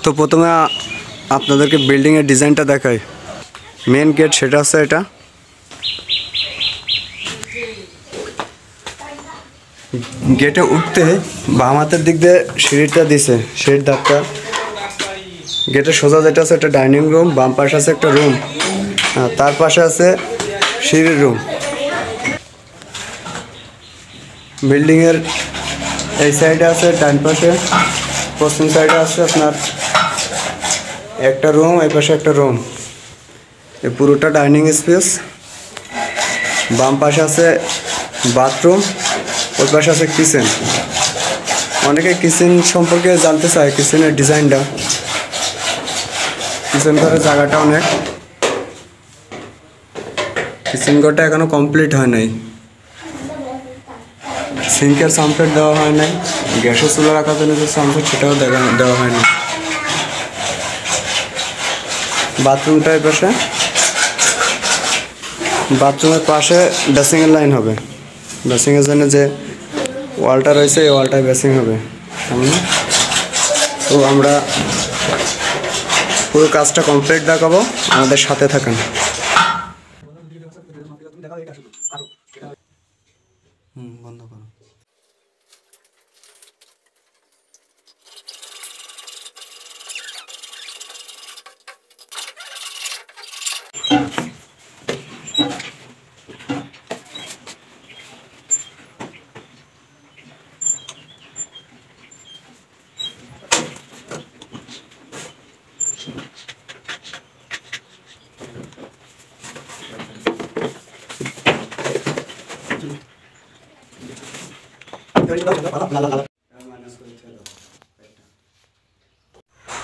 তো প্রথমে আপনাদেরকে বিল্ডিংয়ের ডিজাইনটা দেখাই। মেন গেট সেটা আছে এটা। গেটে উঠতে বাম হাতের দিক দিয়ে সিঁড়িটা দিছে, সিঁড়ির ধাপটা। গেটের সোজা যেটা আছে একটা ডাইনিং রুম, বাম পাশে আছে একটা রুম, তার পাশে আছে সিঁড়ির রুম। বিল্ডিংয়ের এই সাইডে আছে ডান পাশে, পশ্চিম সাইডে আছে আপনার একটা রুম, এই পাশে একটা রুম। এই পুরোটা ডাইনিং স্পেস। বাম পাশে আছে বাথরুম, ওই পাশে আছে কিচেন। অনেকে কিচেন সম্পর্কে জানতে চায়, কিচেনের ডিজাইনটা। কিচেন ঘরের জায়গাটা অনেক। কিচেন ঘরটা এখনো কমপ্লিট হয় নাই। সিঙ্কের সামপ্লেট দেওয়া হয় নাই, গ্যাসের চুলা রাখার জন্য যে সামপ্লেট সেটাও দেওয়া হয়নি। বাথরুমটা এই পাশে, বাথরুমের পাশে বেসিংয়ের লাইন হবে। বেসিংয়ের জন্য যে ওয়ালটা রয়েছে এই ওয়ালটায় বেসিং হবে সামনে। তো আমরা পুরো কাজটা কমপ্লিট দেখাবো, আমাদের সাথে থাকেন। বন্ধ করো।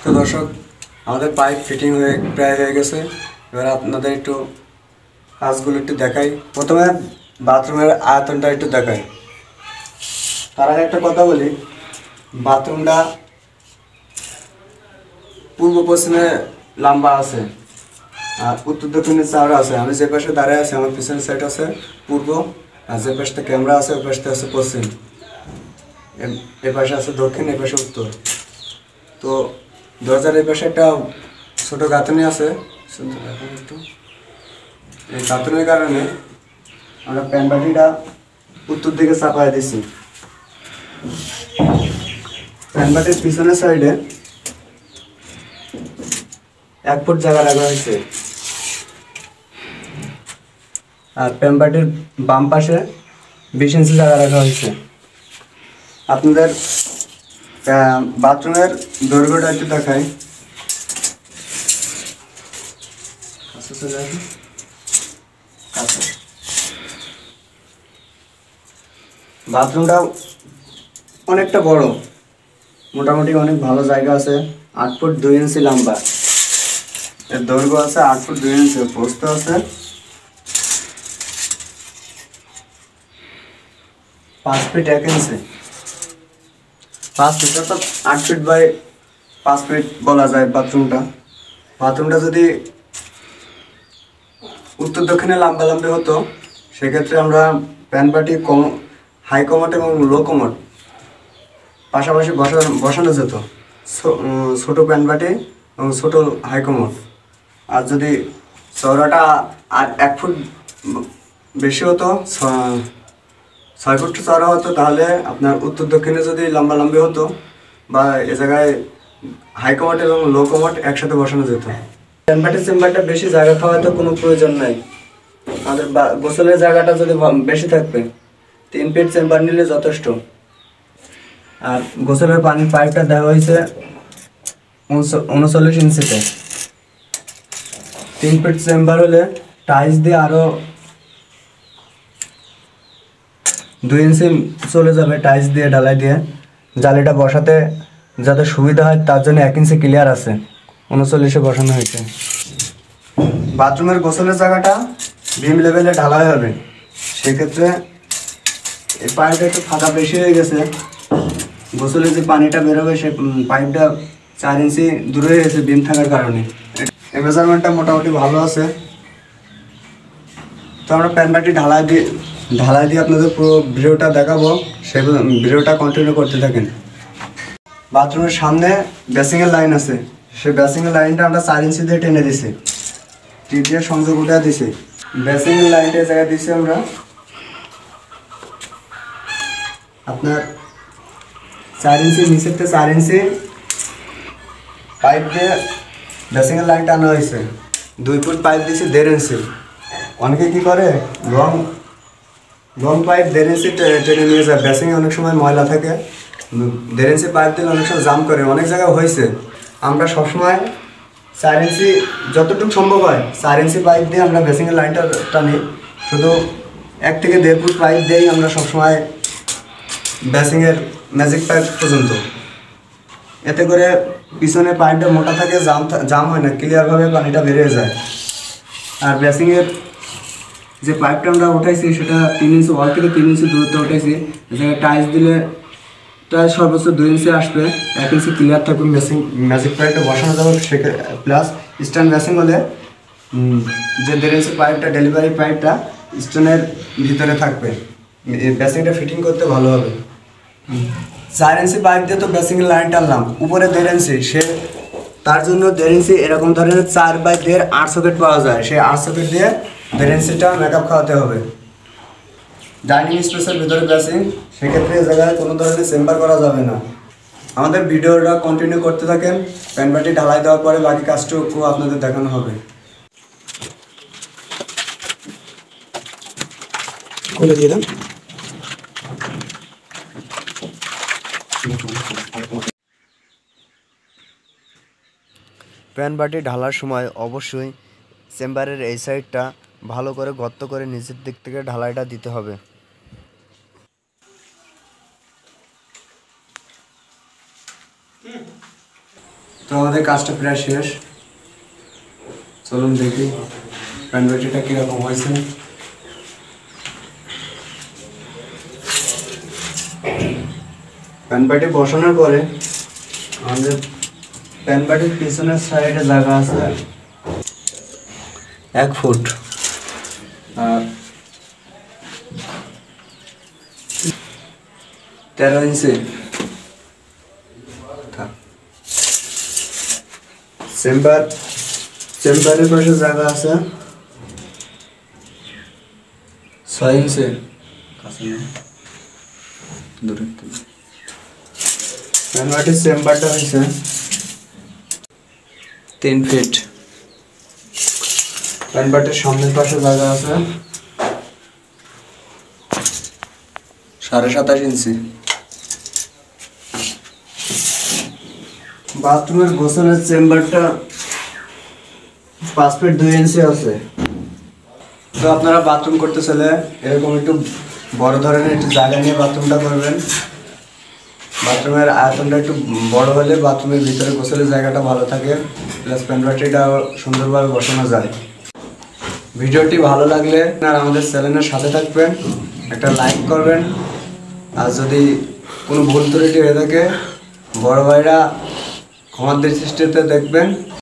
তো দর্শক, আমাদের পাইপ ফিটিং প্রায় হয়ে গেছে। এবার আপনাদের একটু কাজগুলো একটু দেখাই। প্রথমে বাথরুমের আয়তনটা একটু দেখাই। তার আগে একটা কথা বলি, বাথরুমটা পূর্ব পশ্চিমে লম্বা আছে আর উত্তর দক্ষিণে চওড়া আছে। আমি যে পাশে দাঁড়িয়ে আছি আমার পিছনের সাইড আছে পূর্ব, আর যে পাশে ক্যামেরা আছে ওই পাশে আছে পশ্চিম। এ পাশে আছে দক্ষিণ, এ পাশে উত্তর। তো দরজার এই পাশে একটা ছোটো গাঁথনি আছে। একটু এই গাঁথনির কারণে আমরা প্যানবাটিটা উত্তর দিকে চাপাই দিছি। প্যানবাটির পিছনের সাইডে 1 ফুট জায়গা রাখা হয়েছে, আর প্যানবাটির বাম পাশে 20 ইঞ্চি জায়গা রাখা হয়েছে। আপনাদের বাথরুমের দৈর্ঘ্যটা একটু দেখাই। বাথরুমটা অনেকটা বড়, মোটামুটি অনেক ভালো জায়গা আছে। 8 ফুট 2 ইঞ্চি লম্বা, এর দৈর্ঘ্য আছে 8 ফুট 2 ইঞ্চি, প্রস্থ আছে 5 ফিট 1 ইঞ্চি। 5 ফিট অর্থাৎ 8 ফিট বাই 5 ফিট বলা যায় বাথরুমটা যদি উত্তর দক্ষিণে লম্বালম্বি হতো সেক্ষেত্রে আমরা প্যানবাটি হাই কমোড এবং লো কমোড পাশাপাশি বসানো যেত। ছোটো প্যানবাটি এবং ছোটো হাই কমোড। আর যদি চওড়াটা আর 1 ফুট বেশি হতো, 6 ফুট চওড়া হতো, তাহলে আপনার উত্তর দক্ষিণে যদি লম্বালম্বি হতো বা এ জায়গায় হাই কমোড এবং লো কমোড একসাথে বসানো যেত। প্যানবাটির চেম্বারটা বেশি জায়গা খাওয়াতে কোনো প্রয়োজন নাই। আমাদের গোসলের জায়গাটা যদি বেশি থাকবে 3 ফিট চেম্বার নিলে যথেষ্ট। আর গোসলের পানির পাইপটা দেওয়া হয়েছে 39 ইঞ্চিতে। 3 ফিট চেম্বার হলে টাইলস দিয়ে আরও 2 ইঞ্চি চলে যাবে, টাইলস দিয়ে ঢালাই দিয়ে। জালিটা বসাতে যাতে সুবিধা হয় তার জন্য 1 ইঞ্চি ক্লিয়ার আছে, 39-এ বসানো হয়েছে। বাথরুমের গোসলের জায়গাটা ভিম লেভেলে ঢালাই হবে, সেক্ষেত্রে এই পাইপটা একটু ফাঁকা বেশি হয়ে গেছে। গোসলে যে পানিটা বেরোবে সে পাইপটা 4 ইঞ্চি দূরে হয়ে গেছে বিম থাকার কারণে। এই মেজারমেন্টটা মোটামুটি ভালো আছে। তো আমরা প্যানবাটি ঢালাই দিয়ে আপনাদের পুরো ভিডিওটা দেখাবো, সেই ভিডিওটা কন্টিনিউ করতে থাকেন। বাথরুমের সামনে বেসিংয়ের লাইন আছে, সেই বেসিংয়ের লাইনটা আমরা 4 ইঞ্চি দিয়ে টেনে দিছি, টিপ দিয়ে সংযোগ উঠে দিছি। বেসিংয়ের লাইনটা এই জায়গায় দিছি আমরা আপনার 4 ইঞ্চি নিচের থেকে 4 ইঞ্চি পাইপ দিয়ে বেসিংয়ের লাইনটা আনা হয়েছে। 2 ফুট পাইপ দিয়েছি 1.5 ইঞ্চি। অনেকে কী করে লং পাইপ 1.5 ইঞ্চি টেনে নিয়ে যায়, বেসিংয়ে অনেক সময় ময়লা থাকে, 1.5 ইঞ্চি পাইপ দিলে অনেক সময় জাম করে, অনেক জায়গায় হয়েছে। আমরা সবসময় 4 ইঞ্চি যতটুকু সম্ভব হয় 4 ইঞ্চি পাইপ দিয়ে আমরা বেসিংয়ের লাইনটা টানি। শুধু 1 থেকে 1.5 ফুট পাইপ দিয়েই আমরা সবসময় বেসিংয়ের ম্যাজিক পাইপ পর্যন্ত। এতে করে পিছনে পাইপটা মোটা থাকে, জাম হয় না, ক্লিয়ারভাবে পানিটা বেরিয়ে যায়। আর বেসিংয়ের যে পাইপটা আমরা উঠাইছি সেটা 3 ইঞ্চি ওয়াল থেকে 3 ইঞ্চি দূরত্বে উঠাইছি। যেখানে টাইলস দিলে টাইলস সর্বোচ্চ 2 ইঞ্চি আসবে, 1 ইঞ্চি ক্লিয়ার থাকবে ম্যাজিক পাইপটা বসানো যাবে। প্লাস স্ট্যান্ড বেসিং হলে যে 1.5 ইঞ্চি পাইপটা ডেলিভারি পাইপটা স্ট্যান্ডের ভিতরে থাকবে, বেসিংটা ফিটিং করতে ভালো হবে। 4 ইঞ্চি পাইপ দিয়ে তো বেসিংয়ের লাইন টানলাম, উপরে 1.5 ইঞ্চি, সে তার জন্য 1.5 ইঞ্চি এরকম ধরনের 4/1.5 8 সকেট পাওয়া যায়, সেই 8 সকেট দিয়ে 1.5 ইঞ্চিটা মেকআপ খাওয়াতে হবে। ডাইনিং স্পেসের ভিতরে বেসিং, সেক্ষেত্রে এই জায়গায় কোনো ধরনের চেম্বার করা যাবে না। আমাদের ভিডিওটা কন্টিনিউ করতে থাকেন, প্যানবাটি ঢালাই দেওয়ার পরে বাকি কাজটুকু আপনাদের দেখানো হবে। খুলে দিয়ে দেন। প্যানবাটি ঢালার সময় অবশ্যই চেম্বারের এই সাইডটা ভালো করে গর্ত করে নিচের দিক থেকে ঢালাইটা দিতে হবে। তো আমাদের কাজটা প্রায় শেষ, চলুন দেখি প্যানবাটিটা কীরকম হয়েছে। প্যানবাটি বসানোর পরে আমাদের প্যানবাটির পিছনের সাইডে জায়গা আছে 1 ফুট, আর 13 ইঞ্চি চেম্বারের পাশে জায়গা আছে 6 ইঞ্চি, প্যানবাটির চেম্বারটা হয়েছে 3 ফিট। প্যানবাটির সামনের পাশে জায়গা আছে 27.5 ইঞ্চি। বাথরুমের গোসলের চেম্বারটা 5 ফিট 2 ইঞ্চি আছে। তো আপনারা বাথরুম করতে চলে এরকম একটু বড় ধরনের একটু জায়গা নিয়ে বাথরুমটা করবেন। বাথরুমের আয়তনটা একটু বড় হলে বাথরুমের ভিতরে গোসলের জায়গাটা ভালো থাকে, প্লাস প্যানবাটিটা সুন্দরভাবে বসানো যায়। ভিডিওটি ভালো লাগলে আর আমাদের চ্যানেলের সাথে থাকবেন, একটা লাইক করবেন, আর যদি কোনো ভুল ত্রুটি হয়ে থাকে বড় ভাইরা ক্ষমার দৃষ্টিতে দেখবেন।